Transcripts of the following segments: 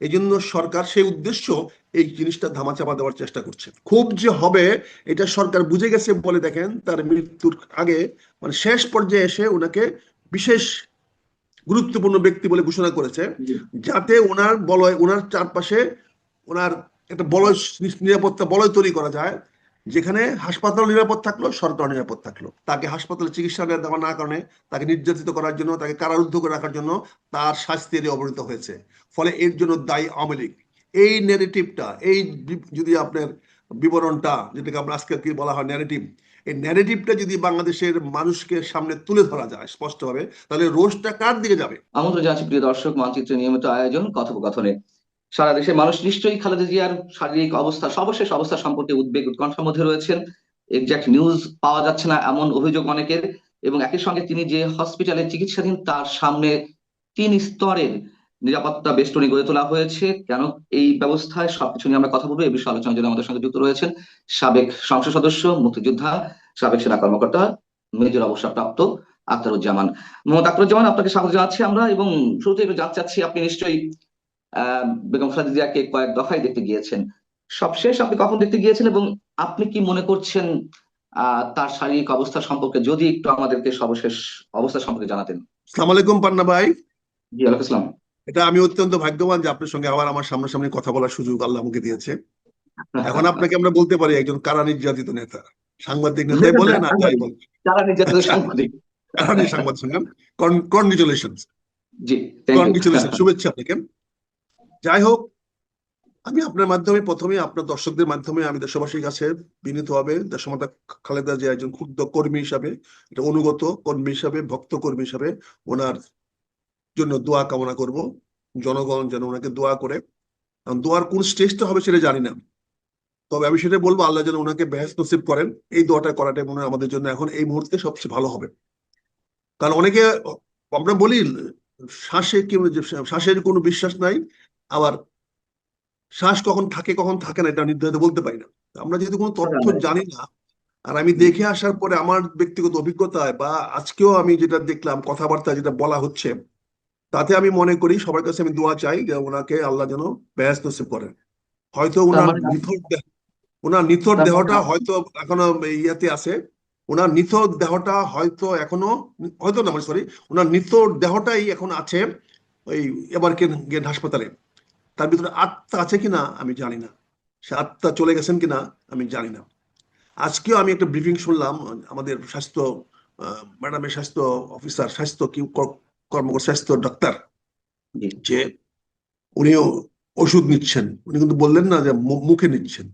এই জন্য সরকার সেই উদ্দেশ্য এই জিনিসটা ধামাচাপা দেওয়ার চেষ্টা করছে। খুব যে হবে এটা সরকার বুঝে গেছে বলে দেখেন তার মৃত্যুর আগে মানে শেষ পর্যায়ে এসে ওনাকে বিশেষ গুরুত্বপূর্ণ ব্যক্তি বলে ঘোষণা করেছে, যাতে ওনার বলয়, ওনার চারপাশে ওনার একটা বলয়, নিরাপত্তা বলয় তৈরি করা যায়, যেখানে হাসপাতাল নিরাপদ থাকলো, সরকার নিরাপদ থাকলো। তাকে হাসপাতালে চিকিৎসা দেওয়া না কারণে, তাকে নির্যাতিত করার জন্য, তাকে কারারুদ্ধ করে রাখার জন্য তার শাস্তি অবনীত হয়েছে। ফলে এর জন্য দায়ী আওয়ামী লীগ। এই ন্যারেটিভটা, এই যদি আপনার বিবরণটা, যেটাকে আমরা আজকে কি বলা হয় ন্যারেটিভ, এই ন্যারেটিভটা যদি বাংলাদেশের মানুষকে সামনে তুলে ধরা যায় স্পষ্টভাবে, তাহলে রোষটা কার দিকে যাবে? আমন্ত্রণ জানাচ্ছি প্রিয় দর্শক, মানচিত্রের নিয়মিত আয়োজন কথোপকথনে। সারা দেশের মানুষ নিশ্চয়ই খালেদা জিয়ার শারীরিক অবস্থা, সর্বশেষ অবস্থা সম্পর্কে উদ্বেগ উৎকণ্ঠার মধ্যে রয়েছেন। এক্সাক্ট নিউজ পাওয়া যাচ্ছে না এমন অভিযোগ অনেকের, এবং একই সঙ্গে তিনি যে হসপিটালে চিকিৎসাধীন তার সামনে 3 স্তরের নিরাপত্তা বেষ্টনী গড়ে তোলা হয়েছে। কেন এই ব্যবস্থায়, সবকিছু নিয়ে আমরা কথা বলবো। এই বিষয়ে আলোচনার জন্য আমাদের সঙ্গে যুক্ত রয়েছেন সাবেক সংসদ সদস্য, মুক্তিযোদ্ধা, সাবেক সেনা কর্মকর্তা, মেজর অবসরপ্রাপ্ত আখতারুজ্জামান। মোহাম্মদ আখতারুজ্জামান, আপনাকে স্বাগত জানাচ্ছি আমরা। এবং শুরুতে একটু জানতে চাচ্ছি, আপনি নিশ্চয়ই বেগম খালেদা জিয়াকে কয়েক দফায় দেখতে গিয়েছেন। সবশেষ আপনি কখন দেখতে গিয়েছেন, এবং আপনি কি মনে করছেন তার শারীরিক অবস্থা সম্পর্কে, যদি একটু আমাদেরকে সর্বশেষ অবস্থা সম্পর্কে জানাতেন। আসসালামু আলাইকুম পান্না ভাই। জি, ওয়ালাইকুম আসসালাম। এটা আমি অত্যন্ত ভাগ্যবান যে আপনার সঙ্গে আবার আমার সামনাসামনি কথা বলার সুযোগ আল্লাহ আমাকে দিয়েছে। এখন আপনাকে আমরা বলতে পারি একজন কারা নির্যাতিত নেতা, সাংবাদিক নেতাই বলেন আর যাই বলেন, যারা নির্যাতিত সাংবাদিক। কারা সাংবাদিক শুনলাম। কনগ্রেচুলেশন, জি, থ্যাংক ইউ। কনগ্রেচুলেশন, শুভেচ্ছা আপনাকে। যাই হোক, আমি আপনার মাধ্যমে প্রথমে আপনার দর্শকদের মাধ্যমে আমি দেশবাসীর কাছে বিনীতভাবে দেশমাতা খালেদা জিয়া একজন ক্ষুদ্র কর্মী হিসাবে, এটা অনুগত কর্মী হিসাবে, ভক্ত কর্মী হিসাবে ওনার জন্য দোয়া কামনা করব। জনগণ যেন ওনাকে দোয়া করে, কারণ দোয়ার কোন স্টেজটা হবে সেটা জানি না, তবে আমি সেটা বলবো আল্লাহ যেন ওনাকে বেহেশত নসিব করেন। এই দোয়াটা করাটাই মনে হয় আমাদের জন্য এখন এই মুহূর্তে সবচেয়ে ভালো হবে। কারণ অনেকে, আমরা বলি শ্বাসে কি, শ্বাসের কোনো বিশ্বাস নাই, আবার শ্বাস কখন থাকে কখন থাকে না এটা নির্ধারিত বলতে পারি না। আমরা যেহেতু কোনো তথ্য জানি না, আর আমি দেখে আসার পরে আমার ব্যক্তিগত অভিজ্ঞতায় বা আজকেও আমি যেটা দেখলাম কথাবার্তা যেটা বলা হচ্ছে, তাতে আমি মনে করি সবার কাছে আমি দোয়া চাই যে ওনাকে আল্লাহ যেন বেহেশত নসিব করেন। হয়তো তার ওনার মানে ওনার নিথর তার মানে দেহটা হয়তো এখনো ইয়াতে আছে, ওনার নিথর দেহটা হয়তো এখনো, হয়তো না সরি, ওনার নিথর দেহটাই এখন আছে ওই এবার গেট হাসপাতালে। তার ভিতরে আত্মা আছে কিনা আমি জানি না, সে আত্মা চলে গেছেন কিনা আমি জানি না। আজকেও আমি একটা ব্রিফিং শুনলাম আমাদের স্বাস্থ্য ম্যাডামের, স্বাস্থ্য অফিসার, স্বাস্থ্য কি কর্মকর্তা, স্বাস্থ্য ডাক্তার, জি, যে উনিও ওষুধ নিচ্ছেন। উনি কিন্তু বললেন না যে মুখে নিচ্ছেন।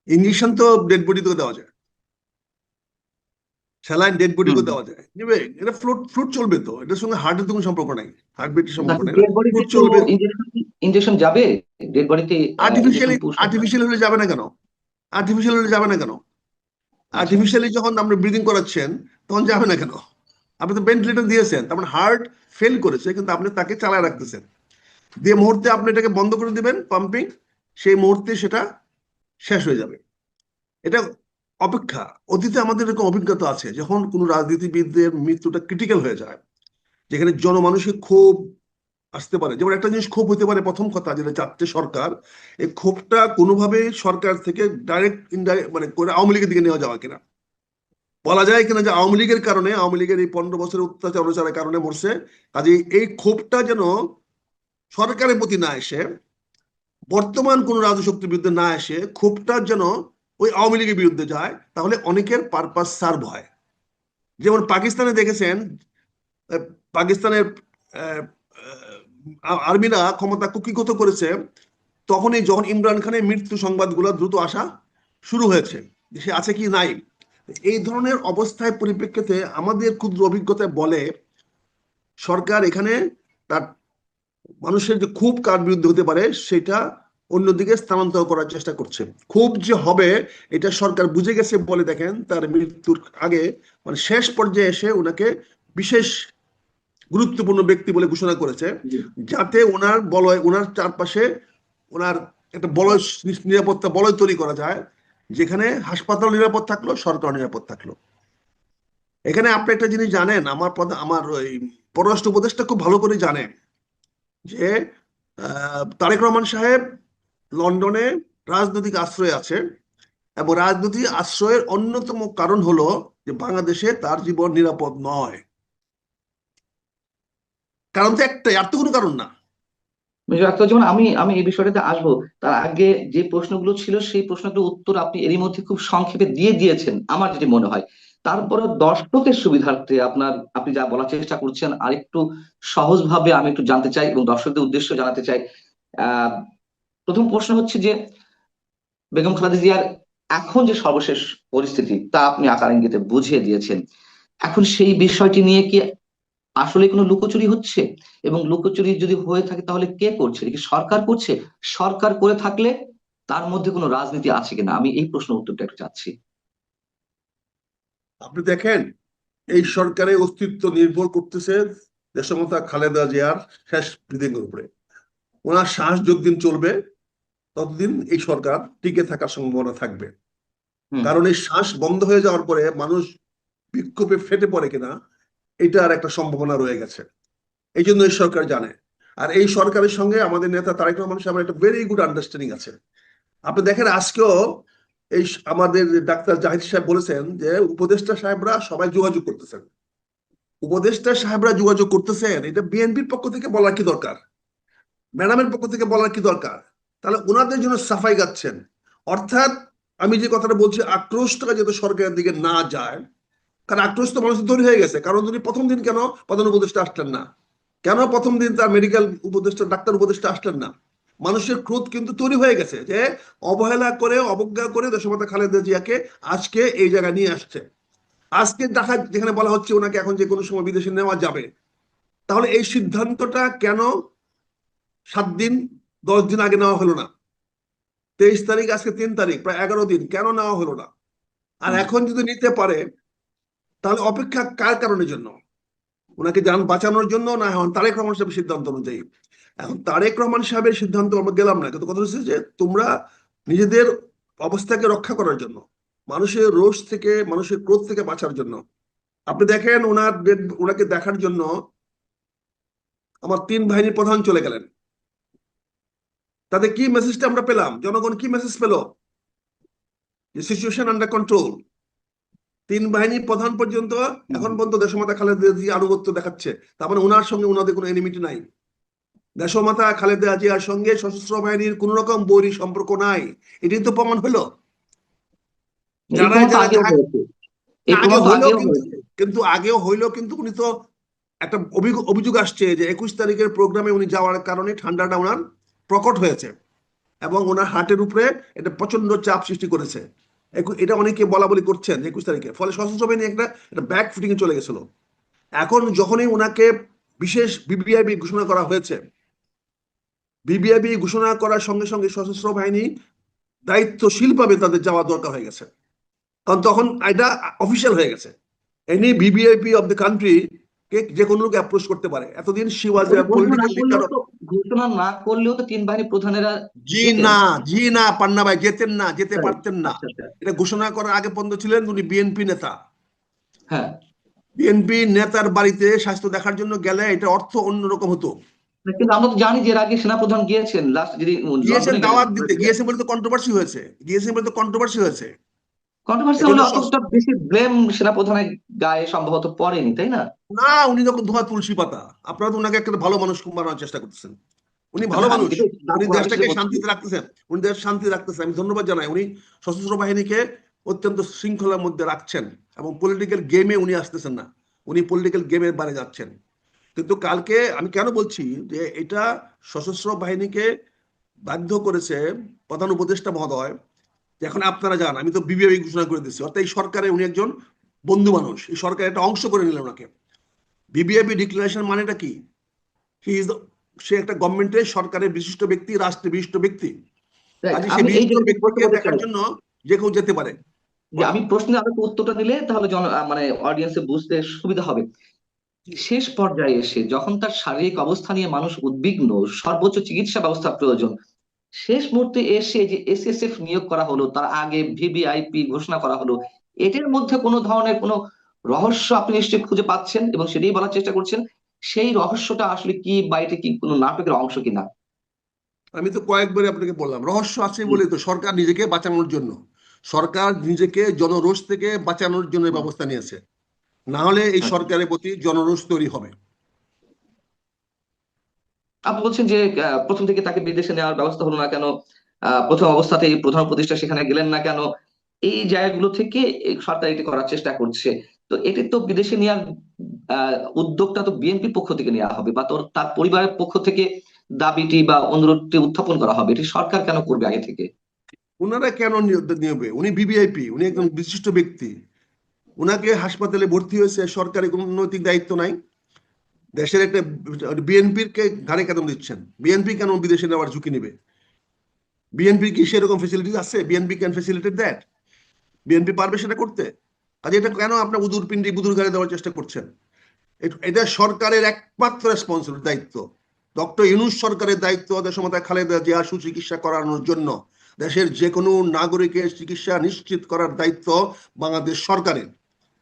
ইঞ্জেকশন তো ডেড বডিতে দেওয়া যায়, স্যালাইন ডেড বডিকে দেওয়া যায়, নিবে এটা ফ্লুট ফ্লুট চলবে তো, এটার সঙ্গে হার্টের তো কোনো সম্পর্ক নাই, হার্ট বিটের সম্পর্ক নাই, ডেড বডিতে ফ্লুট তো চলবে। ইনজেকশন যাবে, ডেড বডিতে ইনজেকশন আর্টিফিশিয়ালি, পুশ। আর্টিফিশিয়াল হলে যাবে না কেন? আর্টিফিশিয়াল হলে যাবে না কেন? আচ্ছা, আর্টিফিশিয়ালি যখন আপনি ব্রিদিং করাচ্ছেন তখন যাবে না কেন? আপনি তো ভেন্টিলেটর দিয়েছেন, তার মানে হার্ট ফেল করেছে, কিন্তু আপনি তাকে চালায় রাখতেছেন। যে মুহূর্তে আপনি এটাকে বন্ধ করে দিবেন পাম্পিং, সেই মুহূর্তে সেটা শেষ হয়ে যাবে। এটা অপেক্ষা, অতীতে আমাদের এরকম অভিজ্ঞতা আছে, যখন কোনো রাজনীতিবিদদের মৃত্যুটা ক্রিটিক্যাল হয়ে যায়, যেখানে জনমানুষের ক্ষোভ আসতে পারে। যেমন একটা জিনিস ক্ষোভ হতে পারে, প্রথম কথা যেটা চাচ্ছে সরকার, এই ক্ষোভটা কোনোভাবে সরকার থেকে ডাইরেক্ট ইনডাইরেক্ট মানে করে আওয়ামী লীগের দিকে নেওয়া যাওয়া কিনা, বলা যায় কিনা যে আওয়ামী লীগের কারণে, আওয়ামী লীগের এই 15 বছরের অত্যাচার অনাচারের কারণে মরছে, কাজে এই ক্ষোভটা যেন সরকারের প্রতি না এসে, বর্তমান কোন রাজশক্তির বিরুদ্ধে না এসে, ক্ষোভটা যেন ওই আওয়ামী লীগের বিরুদ্ধে যায়, তাহলে অনেকের পারপাস সার্ভ হয়। যেমন পাকিস্তানে দেখেছেন, পাকিস্তানের আর্মিরা ক্ষমতা কুক্ষিগত করেছে, তখনই যখন ইমরান খানের মৃত্যু সংবাদগুলো দ্রুত আসা শুরু হয়েছে, সে আছে কি নাই। এই ধরনের অবস্থায় পরিপ্রেক্ষিতে আমাদের ক্ষুদ্র অভিজ্ঞতায় বলে সরকার এখানে তার মানুষের যে খুব কার বিরুদ্ধে হতে পারে সেটা অন্যদিকে স্থানান্তর করার চেষ্টা করছে। খুব যে হবে এটা সরকার বুঝে গেছে বলে দেখেন তার মৃত্যুর আগে মানে শেষ পর্যায়ে এসে ওনাকে বিশেষ গুরুত্বপূর্ণ ব্যক্তি বলে ঘোষণা করেছে, যাতে ওনার বলয়, ওনার চারপাশে ওনার একটা বলয়, নিরাপত্তা বলয় তৈরি করা যায়, যেখানে হাসপাতাল নিরাপদ থাকলো, সরকার নিরাপদ থাকলো। এখানে আপনি একটা জিনিস জানেন, আমার ওই পররাষ্ট্র উপদেষ্টা খুব ভালো করে জানে যে তারেক রহমান সাহেব লন্ডনে রাজনৈতিক আশ্রয়ে আছে, এবং রাজনৈতিক আশ্রয়ের অন্যতম কারণ হলো যে বাংলাদেশে তার জীবন নিরাপদ নয়। কারণ তো একটাই, আর তো কোনো কারণ না। মিস্টার আখতার, যেমন আমি আমি এই বিষয়টাতে আসবো, তার আগে যে প্রশ্নগুলো ছিল সেই প্রশ্নগুলোর উত্তর আপনি এরই মধ্যে খুব সংক্ষেপে দিয়ে দিয়েছেন আমার যেটি মনে হয়। তারপরে দর্শকের সুবিধার্থে আপনি যা বলার চেষ্টা করছেন আরেকটু সহজভাবে আমি একটু জানতে চাই এবং দর্শকদের উদ্দেশ্য জানাতে চাই। আহ প্রথম প্রশ্ন হচ্ছে যে বেগম খালেদা জিয়ার এখন যে সর্বশেষ পরিস্থিতি তা আপনি আকার ইঙ্গিতে বুঝিয়ে দিয়েছেন। এখন সেই বিষয়টি নিয়ে কি আসলে কোনো লুকোচুরি হচ্ছে, এবং লুকোচুরি যদি হয়ে থাকে তাহলে কে করছে? এটা কি সরকার করছে? সরকার করে থাকলে তার মধ্যে কোনো রাজনীতি আছে কিনা, আমি এই প্রশ্ন উত্তরটা একটু চাচ্ছি। আপনি দেখেন, এই সরকারের অস্তিত্ব নির্ভর করতেছে দেশমাতা খালেদা জিয়ার শেষ ব্রিদিংয়ের উপরে। ওনার শ্বাস যতদিন চলবে ততদিন এই সরকার টিকে থাকার সম্ভাবনা থাকবে। হুম। কারণ এই শ্বাস বন্ধ হয়ে যাওয়ার পরে মানুষ বিক্ষোভে ফেটে পড়ে কিনা, এটার একটা সম্ভাবনা রয়ে গেছে। এই জন্য এই সরকার জানে। আর এই সরকারের সঙ্গে আমাদের নেতা তারেক রহমান সাহেবের একটা ভেরি গুড আন্ডারস্ট্যান্ডিং আছে। আপনি দেখেন আজকেও আমাদের ডাক্তার জাহিদ সাহেব বলেছেন যে উপদেষ্টা সাহেবরা সবাই যোগাযোগ করতেছেন। উপদেষ্টা সাহেবরা যোগাযোগ করতেছেন, এটা বিএনপির পক্ষ থেকে বলার কি দরকার? ম্যাডামের পক্ষ থেকে বলার কি দরকার? তাহলে ওনাদের জন্য সাফাই গাচ্ছেন। অর্থাৎ আমি যে কথাটা বলছি, আক্রোশটা যাতে সরকারের দিকে না যায়। কারণ আক্রোশ তো মানুষের তৈরি হয়ে গেছে। কারণ তিনি প্রথম দিন কেন প্রধান উপদেষ্টা আসলেন না? কেন প্রথম দিন তার মেডিকেল উপদেষ্টা ডাক্তার উপদেষ্টা আসলেন না? মানুষের ক্রোধ কিন্তু তৈরি হয়ে গেছে যে অবহেলা করে অবজ্ঞা করে দেশমাতা খালেদা জিয়াকে আজকে এই জায়গায় নিয়ে আসছে। আজকে দেখা যেখানে বলা হচ্ছে ওনাকে এখন যে কোনো সময় বিদেশে নেওয়া যাবে, তাহলে এই সিদ্ধান্তটা কেন 7 দিন 10 দিন আগে নেওয়া হলো না? 23 তারিখ, আজকে 3 তারিখ, প্রায় 11 দিন কেন নেওয়া হলো না? আর হুম। এখন যদি নিতে পারে, তাহলে অপেক্ষা কার কারণের জন্য? ওনাকে যান বাঁচানোর জন্য, না এখন তারেক রহমান সাহেবের সিদ্ধান্ত অনুযায়ী? এখন তারেক রহমান সাহেবের সিদ্ধান্ত আমরা গেলাম না, কিন্তু কথা হচ্ছে যে তোমরা নিজেদের অবস্থাকে রক্ষা করার জন্য, মানুষের রোষ থেকে মানুষের ক্রোধ থেকে বাঁচার জন্য, আপনি দেখেন ওনাকে দেখার জন্য আমার 3 বাহিনীর প্রধান চলে গেলেন। তাতে কি মেসেজটা আমরা পেলাম? জনগণ কি মেসেজ পেল? যে সিচুয়েশন আন্ডার কন্ট্রোল। 3 বাহিনীর প্রধান পর্যন্ত হুম। এখন পর্যন্ত দেশমাতা খালেদা জিয়া আনুগত্য দেখাচ্ছে। তার মানে ওনার সঙ্গে ওনাদের কোনো এনিমিটি নাই। দেশমাতা খালেদা জিয়ার সঙ্গে সশস্ত্র বাহিনীর কোন রকম বৈরী সম্পর্ক নাই। এটাই তো প্রমাণ হলো। এই যারা প্রমাণ তো যারা আগেও হয়েছে। এই আগে প্রমাণ তো হইলো আগেও কিন্তু, হয়েছে। আগেও হইলো কিন্তু উনি তো একটা অভিযোগ আসছে যে 21 তারিখের প্রোগ্রামে উনি যাওয়ার কারণে ঠান্ডাটা ওনার প্রকট হয়েছে, এবং ওনার হার্টের উপরে এটা প্রচন্ড চাপ সৃষ্টি করেছে। এটা অনেকে বলা বলি করছেন 21 তারিখে, ফলে সশস্ত্র বাহিনী একটা ব্যাক ফুটিং এ চলে গেছিল। এখন যখনই ওনাকে বিশেষ বিবিআইবি ঘোষণা করা হয়েছে, বিবিআইবি ঘোষণা করার সঙ্গে সঙ্গে সশস্ত্র বাহিনী দায়িত্বশীলভাবে তাদের যাওয়া দরকার হয়ে গেছে। কারণ তখন এটা অফিসিয়াল হয়ে গেছে। Any VVIP of the country কে যে কোনো লোক অ্যাপ্রোচ করতে পারে। এতদিন শি ওয়াজ এ ওটা পলিটিক্যাল লিডার। ঘোষণা না করলেও তো তিন বাহিনী প্রধানেরা জি যেতেন। না, জি না, পান্না ভাই যেতেন না, যেতে তাই? পারতেন না। আচ্ছা আচ্ছা। এটা ঘোষণা করার আগে পর্যন্ত ছিলেন উনি বিএনপি নেতা। হ্যাঁ। বিএনপি নেতার বাড়িতে স্বাস্থ্য দেখার জন্য গেলে এটা অর্থ অন্যরকম হতো। কিন্তু আমরা তো জানি যে এর আগে সেনাপ্রধান গিয়েছেন, লাস্ট যদি গিয়েছেন লন্ডনে গেলেন দাওয়াত দিতে, গিয়েছেন বলে তো কন্ট্রোভার্সি হয়েছে, গিয়েছেন বলে তো কন্ট্রোভার্সি হয়েছে। কন্ট্রোভার্সি এই জন্য হলে অতটা বেশি ব্লেম সেনাপ্রধানের গায়ে সম্ভবত পড়েনি, তাই না? না, উনি যখন ধোয়া তুলসী পাতা, আপনারা তো ওনাকে একটা ভালো মানুষ বানানোর চেষ্টা করতেছেন। উনি ভালো না, আমি মানুষ। কিন্তু না উনি করার দেশটাকে হিসেবে বলছি। শান্তিতে রাখতেছেন। উনি দেশ শান্তি রাখতেছেন, আমি ধন্যবাদ জানাই। উনি সশস্ত্র বাহিনীকে অত্যন্ত শৃঙ্খলার মধ্যে রাখছেন, এবং পলিটিক্যাল গেমে উনি আসতেছেন না। উনি পলিটিক্যাল গেমের বাইরে যাচ্ছেন। কিন্তু কালকে আমি কেন বলছি যে এটা সশস্ত্র বাহিনীকে বাধ্য করেছে প্রধান উপদেষ্টা মহোদয় যে এখন আপনারা যান, আমি তো বিবিআই ঘোষণা করে দিচ্ছি। অর্থাৎ এই সরকারে উনি একজন বন্ধু মানুষ, এই সরকারের একটা অংশ করে নিলেন ওনাকে। বিবিআইপি ডিক্লারেশন মানেটা কি? হি ইজ, সে একটা গভর্নমেন্টের সরকারের বিশিষ্ট ব্যক্তি, রাষ্ট্রের বিশিষ্ট ব্যক্তি। রাইট, কাজে সে আমি এই বিশিষ্ট জায়গায় প্রশ্ন ব্যক্তিকে করতে দেখার চাই জন্য যে কেউ যেতে পারে। যে বলেন। আমি প্রশ্নে আরো একটু উত্তরটা দিলে তাহলে মানে অডিয়েন্সে বুঝতে সুবিধা হবে। শেষ পর্যায়ে এসে যখন তার শারীরিক অবস্থা নিয়ে মানুষ উদ্বিগ্ন, সর্বোচ্চ চিকিৎসা ব্যবস্থা প্রয়োজন, শেষ মুহূর্তে এসে যে এসএসএফ নিয়োগ করা হলো, তার আগে ভিভিআইপি ঘোষণা করা হলো, এটার মধ্যে কোনো ধরনের কোনো রহস্য আপনি নিশ্চয়ই খুঁজে পাচ্ছেন এবং সেটাই বলার চেষ্টা করছেন। সেই রহস্যটা আসলে কি, বা এটা কি কোনো নাটকের অংশ কিনা? আমি তো কয়েকবারই আপনাকে বললাম, রহস্য আছে হুম, বলে তো সরকার নিজেকে বাঁচানোর জন্য, সরকার নিজেকে জনরোষ থেকে বাঁচানোর জন্য এই হুম, ব্যবস্থা নিয়েছে। না হলে এই আচ্ছা। সরকারের প্রতি জনরোষ তৈরি হবে। আপনি বলছেন যে প্রথম থেকে তাকে বিদেশে নেওয়ার ব্যবস্থা হলো না কেন? প্রথম অবস্থাতেই প্রধান উপদেষ্টা সেখানে গেলেন না কেন? এই জায়গাগুলো থেকে এই সরকার এটি করার চেষ্টা করছে। তো এটি তো বিদেশে নেওয়ার উদ্যোগটা তো বিএনপির পক্ষ থেকে নেওয়া হবে, বা তার পরিবারের পক্ষ থেকে দাবিটি বা অনুরোধটি উত্থাপন করা হবে। এটি সরকার কেন করবে আগে থেকে? ওনারা কেন নিবে? উনি বিবিআইপি, উনি একজন বিশিষ্ট ব্যক্তি। উনাকে হাসপাতালে ভর্তি হয়েছে, সরকারি কোনো নৈতিক দায়িত্ব নাই। দেশের একটা বিএনপির কে ঘাড়ে কেন দিচ্ছেন? বিএনপি কেন বিদেশে নেওয়ার ঝুঁকি নেবে? বিএনপি কি সেরকম ফেসিলিটি আছে? BNP can facilitate that? BNP পারবে সেটা করতে? কাজে এটা কেন আপনার বুদুর পিন্ডি বুদুর ঘাড়ে দেওয়ার চেষ্টা করছেন? এটা সরকারের একমাত্র রেসপন্সিবিলিটি, দায়িত্ব। ডক্টর ইউনূস সরকারের দায়িত্ব দেশমাতা খালেদা জিয়া সুচিকিৎসা করানোর জন্য, দেশের যে কোনো নাগরিকের চিকিৎসা নিশ্চিত করার দায়িত্ব বাংলাদেশ সরকারের।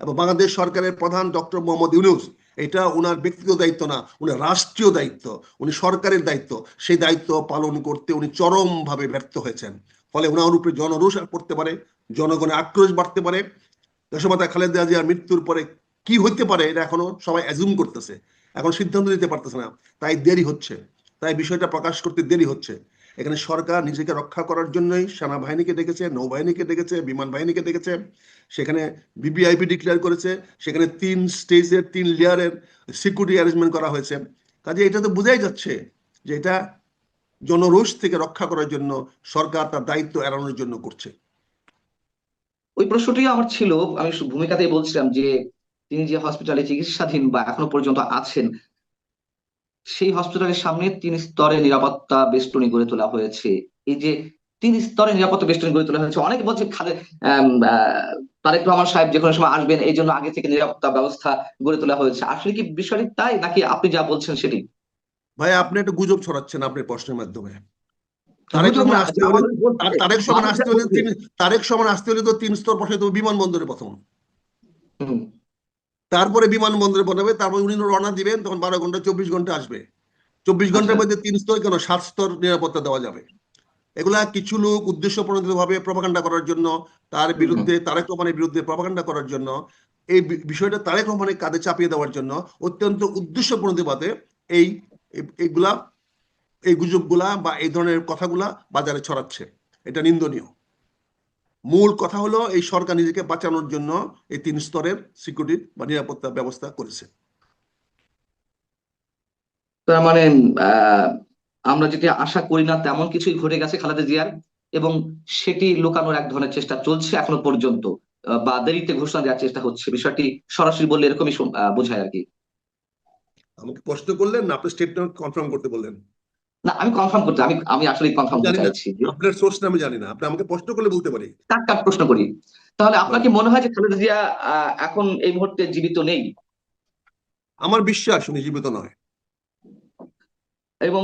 এবং বাংলাদেশ সরকারের প্রধান ডক্টর মোহাম্মদ ইউনূস, এটা ওনার ব্যক্তিগত দায়িত্ব না, উনার রাষ্ট্রীয় দায়িত্ব, উনি সরকারের দায়িত্ব। সেই দায়িত্ব পালন করতে উনি চরমভাবে ব্যর্থ হয়েছেন। ফলে ওনার উপরে জনরোষ পড়তে পারে, জনগণের আক্রোশ বাড়তে পারে। দেশমাতা খালেদা জিয়ার মৃত্যুর পরে কি হইতে পারে এটা এখনো সবাই অ্যাজুম করতেছে, এখন সিদ্ধান্ত নিতে পারতেছে না। তাই দেরি হচ্ছে, তাই বিষয়টা প্রকাশ করতে দেরি হচ্ছে। এখানে সরকার নিজেকে রক্ষা করার জন্যই সেনাবাহিনীকে ডেকেছে, নৌবাহিনীকে ডেকেছে, বিমান বাহিনীকে ডেকেছে। সেখানে বিবিআইপি ডিক্লেয়ার করেছে, সেখানে 3 স্টেজের 3 লেয়ারের সিকিউরিটি অ্যারেঞ্জমেন্ট করা হয়েছে। কাজে এটা তো বোঝাই যাচ্ছে যে এটা জনরোষ থেকে রক্ষা করার জন্য সরকার তার দায়িত্ব এড়ানোর জন্য করছে। ওই প্রশ্নটিও আমার ছিল। আমি ভূমিকাতেই বলছিলাম যে তিনি যে হসপিটালে চিকিৎসাধীন বা এখনো পর্যন্ত আছেন, সেই হসপিটালের সামনে 3 স্তরে নিরাপত্তা বেষ্টনী গড়ে তোলা হয়েছে। এই যে 3 স্তরে নিরাপত্তা বেষ্টনী গড়ে তোলা হয়েছে, অনেকে বলছে তারেক রহমান সাহেব যে কোনো সময় আসবেন, এই জন্য আগে থেকে নিরাপত্তা ব্যবস্থা গড়ে তোলা হয়েছে। আসলে কি বিষয়টি তাই, নাকি আপনি যা বলছেন সেটি? ভাই, আপনি একটা গুজব ছড়াচ্ছেন আপনার প্রশ্নের মাধ্যমে। তারেক গুজব রহমান না, আসতে যা হলে, মানুষ বলছে, তারেক সমান মানুষ যা আসতে হলে বলছে। তারেক সমান আসতে হলে তো 3 স্তর বসাইতে হবে বিমানবন্দরে প্রথম। হুম, তারপরে বিমানবন্দরে বসাবে, তারপরে উনি রওনা দিবেন, তখন 12 ঘন্টা 24 ঘন্টা আসবে। 24 ঘন্টার আচ্ছা। মধ্যে 3 স্তর কেন, 7 স্তর নিরাপত্তা দেওয়া যাবে। এগুলা কিছু লোক উদ্দেশ্য প্রণোদিত ভাবে প্রপাগান্ডা করার জন্য, তার হুম, হুম। বিরুদ্ধে, তারেক রহমানের বিরুদ্ধে প্রপাগান্ডা করার জন্য, এই বিষয়টা তারেক রহমানের কাঁধে চাপিয়ে দেওয়ার জন্য অত্যন্ত উদ্দেশ্য প্রণোদিতভাবে এই এইগুলা, এই গুজবগুলা বা এই ধরনের কথাগুলা বাজারে ছড়াচ্ছে। এটা নিন্দনীয়। মূল কথা হলো এই সরকার নিজেকে বাঁচানোর জন্য এই 3 স্তরের সিকিউরিটি বা নিরাপত্তা ব্যবস্থা করেছে। তার মানে আহ আমরা যেটি আশা করি না তেমন কিছুই ঘটে গেছে খালেদা জিয়ার, এবং সেটি লুকানোর এক ধরনের চেষ্টা চলছে এখনো পর্যন্ত, বা দেরিতে ঘোষণা দেওয়ার চেষ্টা হচ্ছে। বিষয়টি সরাসরি বললে এরকমই বোঝায় আর কি। আমাকে প্রশ্ন করলেন না, আপনি স্টেটমেন্ট কনফার্ম করতে বললেন? না, আমি কনফার্ম করতে, আমি আমি আসলে আমি কনফার্ম করতে জানি না, চাইছি যে আপনার সোর্সটা আমি জানি না, আপনি আমাকে প্রশ্ন করলে বলতে পারি। কাট কাট প্রশ্ন করি। তাহলে আপনার বলেন। কি মনে হয় যে খালেদা জিয়া এখন এই মুহূর্তে জীবিত নেই? আমার বিশ্বাস উনি জীবিত নয়। এবং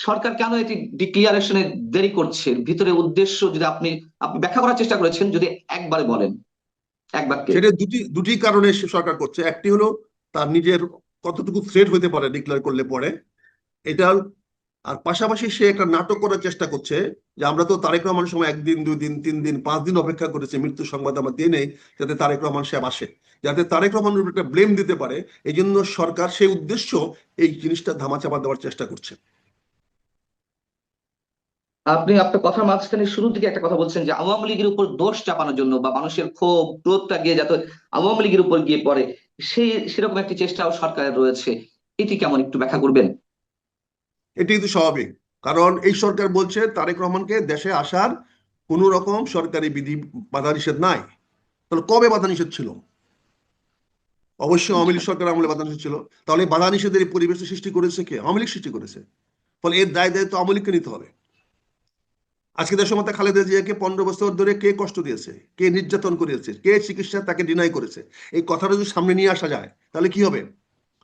সরকার কেন এটি ডিক্লিয়ারেশনে দেরি করছে? ভিতরে উদ্দেশ্য যদি আপনি আপনি ব্যাখ্যা করার চেষ্টা করেছেন, যদি একবারে বলেন, এক বাক্যে। সেটা দুটি দুটি কারণে সে সরকার করছে। একটি হলো তার নিজের কতটুকু থ্রেট হতে পারে ডিক্লেয়ার করলে পরে, এটা। আর পাশাপাশি সে একটা নাটক করার চেষ্টা করছে যে আমরা তো তারেক রহমানের সময় 1 দিন 2 দিন 3 দিন 5 দিন অপেক্ষা করেছি মৃত্যু সংবাদ আমরা দিয়ে নেই, যাতে তারেক রহমান সাহেব আসে, যাতে তারেক রহমানের উপর একটা ব্লেম দিতে পারে। এই জন্য সরকার সেই উদ্দেশ্য এই জিনিসটা ধামাচাপা দেওয়ার চেষ্টা করছে। আপনি আপনার কথার মাঝখানে শুরুর দিকে একটা কথা বলছেন যে আওয়ামী লীগের উপর দোষ চাপানোর জন্য, বা মানুষের ক্ষোভ ক্রোধটা গিয়ে যাতে আওয়ামী লীগের উপর গিয়ে পড়ে, সেরকম একটি চেষ্টাও সরকারের রয়েছে। এটি কেমন, একটু ব্যাখ্যা করবেন? এটাই তো স্বাভাবিক। কারণ এই সরকার বলছে তারেক রহমানকে দেশে আসার কোনো রকম সরকারি বিধি বাধা নিষেধ নাই। তাহলে কবে বাধা নিষেধ ছিল? অবশ্যই আওয়ামী আচ্ছা। লীগ সরকার আমলে বাধা নিষেধ ছিল। তাহলে বাধা নিষেধের এই পরিবেশ সৃষ্টি করেছে কে? আওয়ামী লীগ সৃষ্টি করেছে। ফলে এর দায় দায়িত্ব আওয়ামী লীগকে নিতে হবে। আজকে দেশের মধ্যে খালেদা জিয়াকে 15 বছর ধরে কে কষ্ট দিয়েছে, কে নির্যাতন করেছে, কে চিকিৎসা তাকে ডিনাই করেছে, এই কথাটা যদি সামনে নিয়ে আসা যায় তাহলে কি হবে?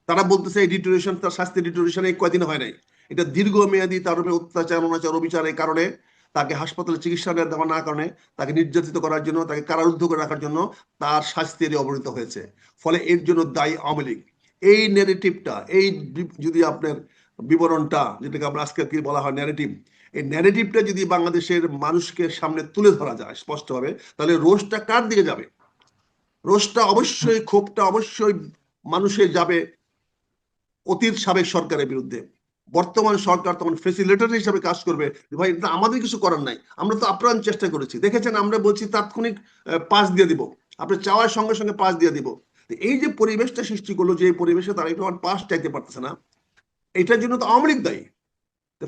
তারা বলতেছে এই ডিটোরেশন, তার শাস্তি ডিটোরেশন এই কয়দিন হয় নাই, এটা দীর্ঘমেয়াদী তার উপরে অত্যাচার অনাচার অবিচারের কারণে, তাকে হাসপাতালে চিকিৎসা দেওয়া না কারণে, তাকে নির্যাতিত করার জন্য, তাকে কারারুদ্ধ করে রাখার জন্য তার শাস্তি অবনীত হয়েছে। ফলে এর জন্য দায়ী আওয়ামী লীগ। এই নেগেটিভটা, এই যদি আপনার বিবরণটা, যেটাকে আমরা আজকে কি বলা হয় ন্যারেটিভ, এই ন্যারেটিভটা যদি বাংলাদেশের মানুষকে সামনে তুলে ধরা যায় স্পষ্টভাবে, তাহলে রোষটা কার দিকে যাবে? রোষটা অবশ্যই, ক্ষোভটা অবশ্যই মানুষের যাবে অতীত সাবেক সরকারের বিরুদ্ধে। বর্তমান সরকার তখন ফেসিলিটেটর হিসাবে কাজ করবে, ভাই এটা আমাদের কিছু করার নাই, আমরা তো আপ্রাণ চেষ্টা করেছি, দেখেছেন আমরা বলছি তাৎক্ষণিক পাস দিয়ে দিব, আপনি চাওয়ার সঙ্গে সঙ্গে পাস দিয়ে দিব। এই যে পরিবেশটা সৃষ্টি করলো, যে পরিবেশে তারা একটু পাস চাইতে পারতেছে না, এটার জন্য তো আওয়ামী লীগ দায়ী।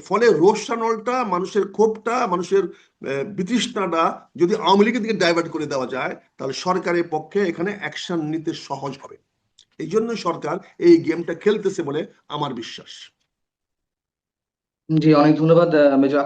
ফলে রোষানলটা, মানুষের ক্ষোভটা, মানুষের বিতৃষ্ণাটা যদি আওয়ামী লীগের দিকে ডাইভার্ট করে দেওয়া যায়, তাহলে সরকারের পক্ষে এখানে অ্যাকশন নিতে সহজ হবে। এই জন্য সরকার এই গেমটা খেলতেছে বলে আমার বিশ্বাস। জি, অনেক ধন্যবাদ মেজর